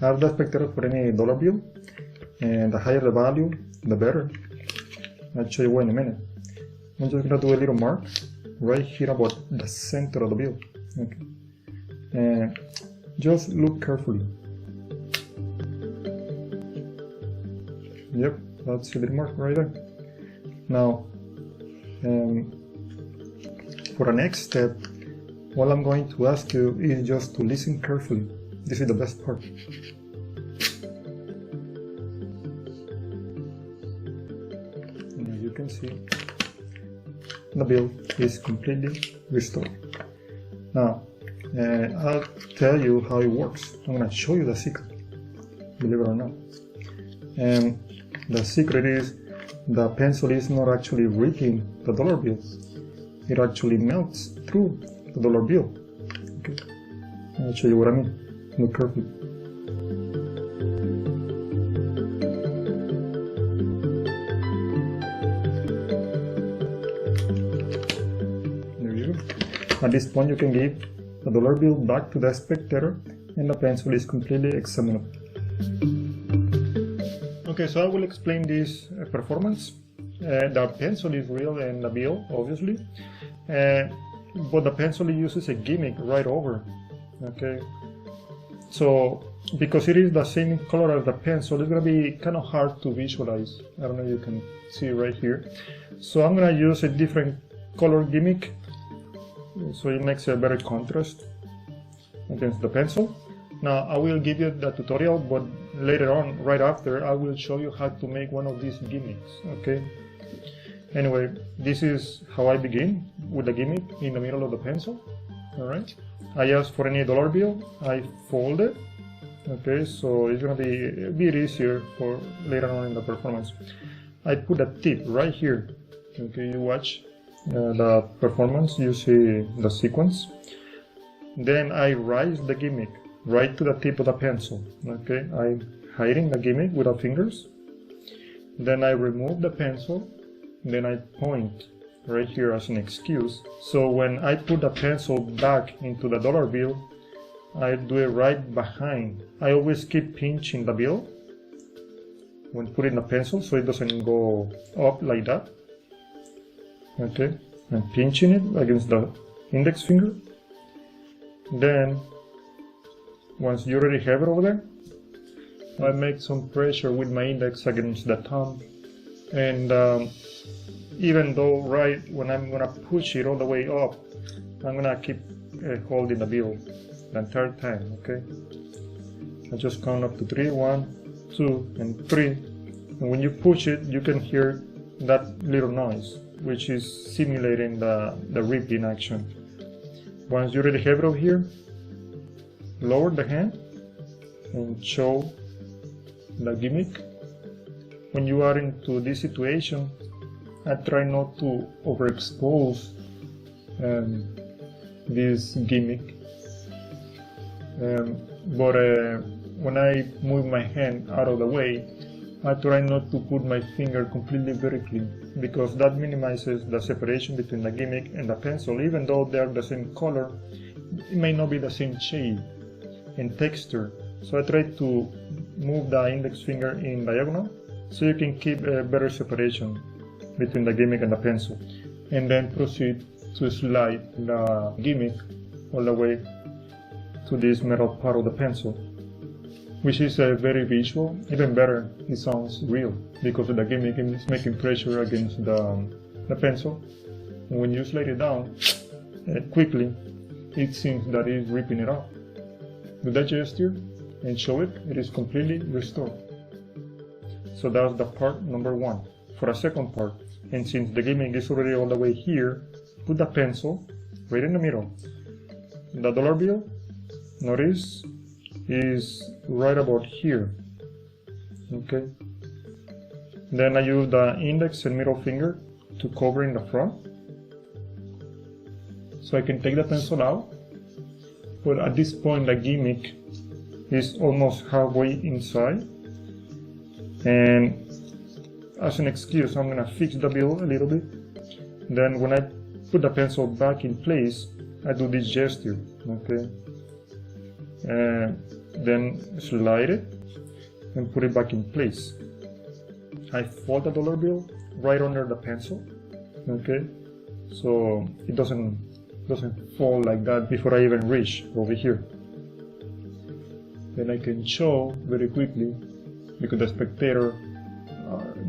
add the aspect error for any dollar bill, and the higher the value, the better. I'll show you why in a minute. I'm just gonna do a little mark right here about the center of the bill. Okay. And just look carefully. Yep, that's a little mark right there. Now, for the next step, what I'm going to ask you is just to listen carefully. This is the best part. As you can see, the bill is completely restored. Now, I'll tell you how it works. I'm going to show you the secret, believe it or not. And the secret is the pencil is not actually ripping the dollar bill. It actually melts through the dollar bill. Okay, I'll show you what I mean. Look carefully. There you go. At this point, you can give the dollar bill back to the spectator, and the pencil is completely examinable. Okay, so I will explain this performance. The pencil is real and the bill, obviously, but the pencil uses a gimmick right over. Okay, so because it is the same color as the pencil, it's going to be kind of hard to visualize. I don't know if you can see right here. So I'm going to use a different color gimmick, so it makes a better contrast against the pencil. Now I will give you the tutorial, but later on, right after, I will show you how to make one of these gimmicks. Okay. Anyway, this is how I begin, with the gimmick in the middle of the pencil. Alright. I ask for any dollar bill, I fold it. Okay, so it's gonna be a bit easier for later on in the performance. I put a tip right here. Okay, you watch the performance, you see the sequence. Then I rise the gimmick right to the tip of the pencil. Okay, I'm hiding the gimmick with the fingers. Then I remove the pencil. Then I point right here as an excuse. So when I put the pencil back into the dollar bill, I do it right behind. I always keep pinching the bill when putting the pencil so it doesn't go up like that. Okay, I'm pinching it against the index finger. Then once you already have it over there, I make some pressure with my index against the thumb, and even though right when I'm gonna push it all the way up, I'm gonna keep holding the bill the entire time. Okay, I just count up to 3, 1, 2, and 3, and when you push it, you can hear that little noise, which is simulating the ripping action. Once you already have it over here, lower the hand and show the gimmick. When you are into this situation, I try not to overexpose this gimmick, but when I move my hand out of the way, I try not to put my finger completely vertically, because that minimizes the separation between the gimmick and the pencil. Even though they are the same color, it may not be the same shade and texture. So I try to move the index finger in diagonal so you can keep a better separation between the gimmick and the pencil, and then proceed to slide the gimmick all the way to this metal part of the pencil, which is very visual. Even better, it sounds real because the gimmick is making pressure against the pencil, and when you slide it down quickly, it seems that it is ripping it off. Do that gesture and show it, it is completely restored. So that's the part number 1. For the second part, and since the gimmick is already all the way here, put the pencil right in the middle. The dollar bill, notice, is right about here. Okay. Then I use the index and middle finger to cover in the front, so I can take the pencil out. But at this point, the gimmick is almost halfway inside, and as an excuse, I'm gonna fix the bill a little bit. Then when I put the pencil back in place, I do this gesture. Okay. then slide it and put it back in place. I fold the dollar bill right under the pencil, okay, so it doesn't fall like that before I even reach over here. Then I can show very quickly, because the spectator,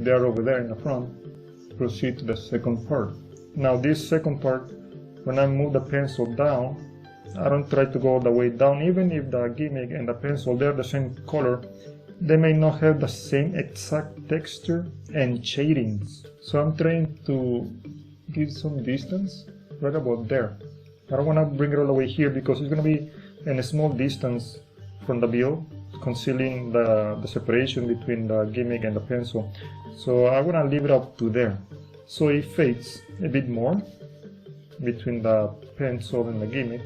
they are over there in the front, proceed to the second part. Now this second part, when I move the pencil down, I don't try to go all the way down. Even if the gimmick and the pencil, they're the same color, they may not have the same exact texture and shadings. So I'm trying to give some distance right about there. I don't want to bring it all the way here because it's going to be in a small distance from the bill, concealing the separation between the gimmick and the pencil. So I'm going to leave it up to there. So it fades a bit more between the pencil and the gimmick,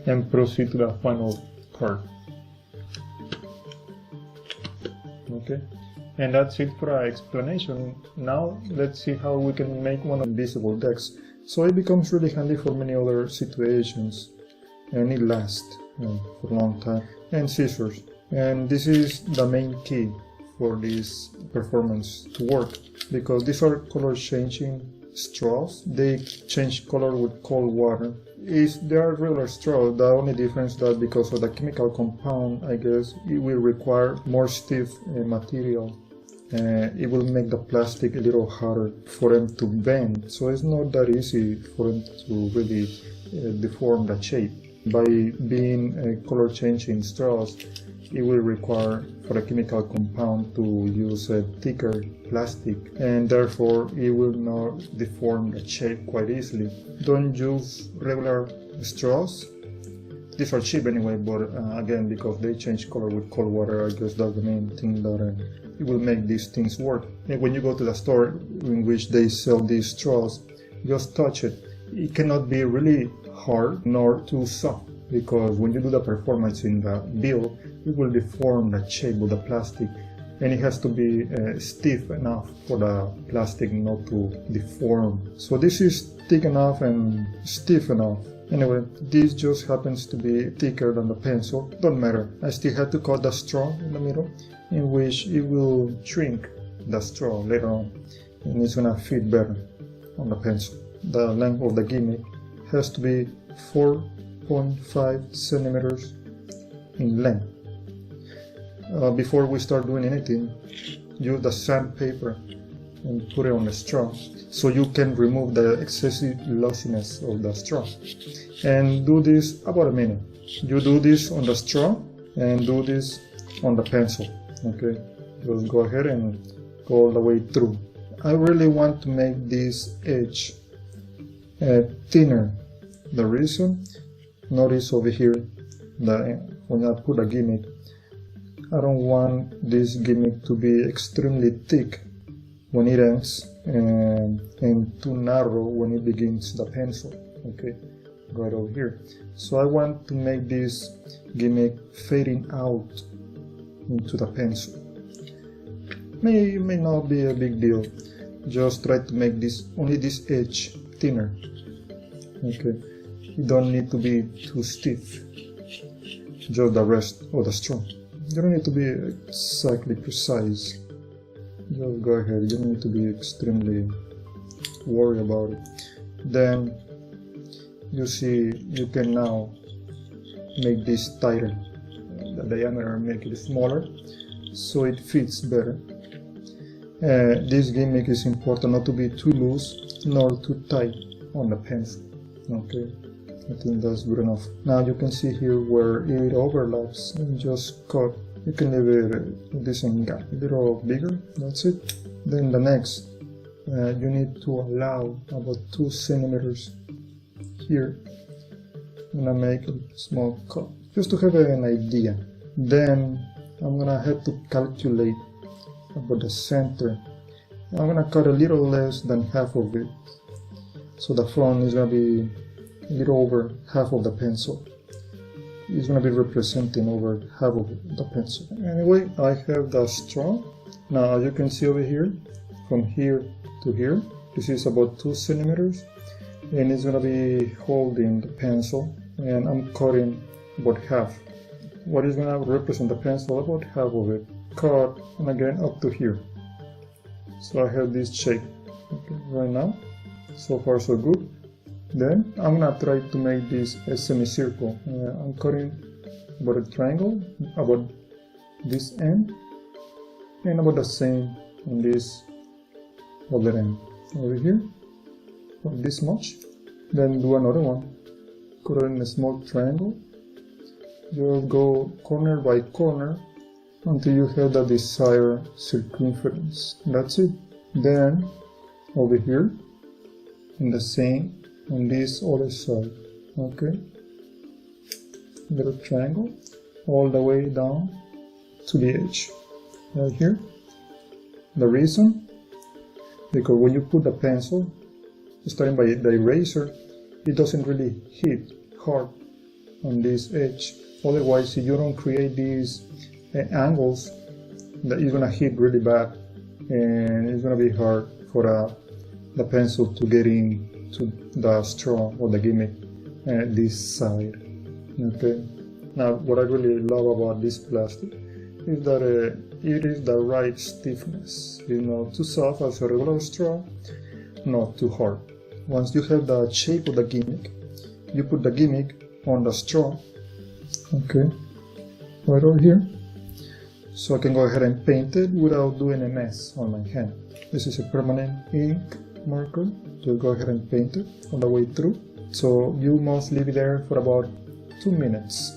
and proceed to the final part. Okay, and that's it for our explanation. Now let's see how we can make one of invisible decks. So it becomes really handy for many other situations, and it lasts for a long time. And scissors, and this is the main key for this performance to work, because these are color changing straws. They change color with cold water. They are regular straws. The only difference that because of the chemical compound, I guess it will require more stiff material. It will make the plastic a little harder for them to bend, so it's not that easy for them to really deform the shape. By being color changing straws, it will require for a chemical compound to use a thicker plastic, and therefore it will not deform the shape quite easily. Don't use regular straws. These are cheap anyway, but again, because they change color with cold water, I guess that's the main thing that it will make these things work. And when you go to the store in which they sell these straws, just touch it. It cannot be really hard nor too soft, because when you do the performance in the bill, it will deform the shape of the plastic, and it has to be stiff enough for the plastic not to deform. So this is thick enough and stiff enough. Anyway, this just happens to be thicker than the pencil. Don't matter. I still have to cut the straw in the middle, in which it will shrink the straw later on, and it's gonna fit better on the pencil. The length of the gimmick has to be 4.5 centimeters in length. Before we start doing anything, use the sandpaper and put it on the straw so you can remove the excessive glossiness of the straw. And do this about a minute. You do this on the straw and do this on the pencil. Okay, just go ahead and go all the way through. I really want to make this edge thinner. The reason, notice over here that when I put a gimmick, I don't want this gimmick to be extremely thick when it ends and too narrow when it begins the pencil. Okay, right over here. So I want to make this gimmick fading out into the pencil. May not be a big deal. Just try to make only this edge thinner. Okay, you don't need to be too stiff. Just the rest of the straw. You don't need to be exactly precise. Just go ahead. You don't need to be extremely worried about it. Then you see you can now make this tighter. The diameter, make it smaller so it fits better. This gimmick is important not to be too loose nor too tight on the pencil. Okay, I think that's good enough. Now you can see here where it overlaps, and just cut. You can leave it a decent gap, a little bigger, that's it. Then the next, you need to allow about 2 centimeters here. I'm gonna make a small cut, just to have an idea. Then I'm gonna have to calculate about the center. I'm gonna cut a little less than half of it. So the front is gonna be a little over half of the pencil. It's gonna be representing over half of the pencil. Anyway, I have the straw. Now as you can see over here, from here to here, this is about 2 centimeters, and it's gonna be holding the pencil, and I'm cutting about half. what is going to represent the pencil, about half of it, cut, and again up to here. So I have this shape right now. So far so good. Then I'm going to try to make this a semicircle. I'm cutting about a triangle, about this end, and about the same on this other end. Over here, about this much. Then do another one. Cut it in a small triangle. Just go corner by corner until you have the desired circumference. That's it. Then over here, in the same on this other side. Okay. Little triangle all the way down to the edge. Right here. The reason, because when you put the pencil, starting by the eraser, it doesn't really hit hard on this edge. Otherwise, if you don't create these angles, that you're gonna hit really bad, and it's gonna be hard for the pencil to get into the straw or the gimmick this side. Okay. Now, what I really love about this plastic is that it is the right stiffness. It's not too soft as a regular straw, not too hard. Once you have the shape of the gimmick, you put the gimmick on the straw. Okay, right over here. So I can go ahead and paint it without doing a mess on my hand. This is a permanent ink marker. Just go ahead and paint it all the way through. So you must leave it there for about 2 minutes.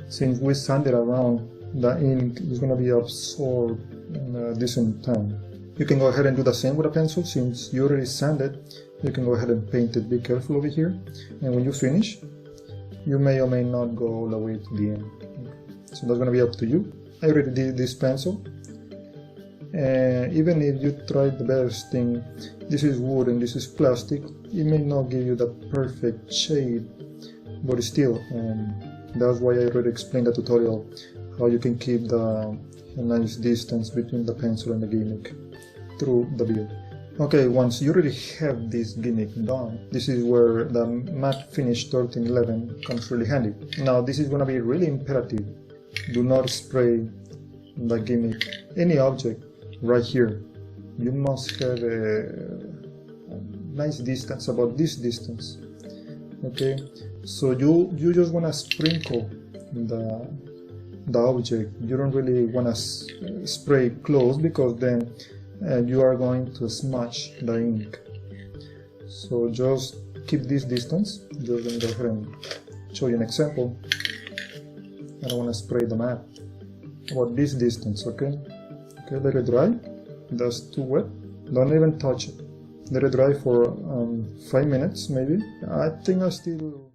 Since we sand it around, the ink is going to be absorbed in a decent time. You can go ahead and do the same with a pencil. Since you already sanded, you can go ahead and paint it. Be careful over here. And when you finish, you may or may not go all the way to the end. So that's going to be up to you. I already did this pencil. And even if you try the best thing, this is wood and this is plastic, it may not give you the perfect shape, but still, that's why I already explained the tutorial, how you can keep a nice distance between the pencil and the gimmick through the build. Okay, once you already have this gimmick done, this is where the matte finish 1311 comes really handy. Now this is going to be really imperative. Do not spray the gimmick, any object, right here. You must have a nice distance, about this distance. Okay, so you just want to sprinkle the object. You don't really want to spray close, because then you are going to smudge the ink. So just keep this distance. Just going to go ahead and show you an example. I don't want to spray the matte. About this distance, okay? Okay, let it dry. That's too wet. Don't even touch it. Let it dry for 5 minutes maybe. I think I still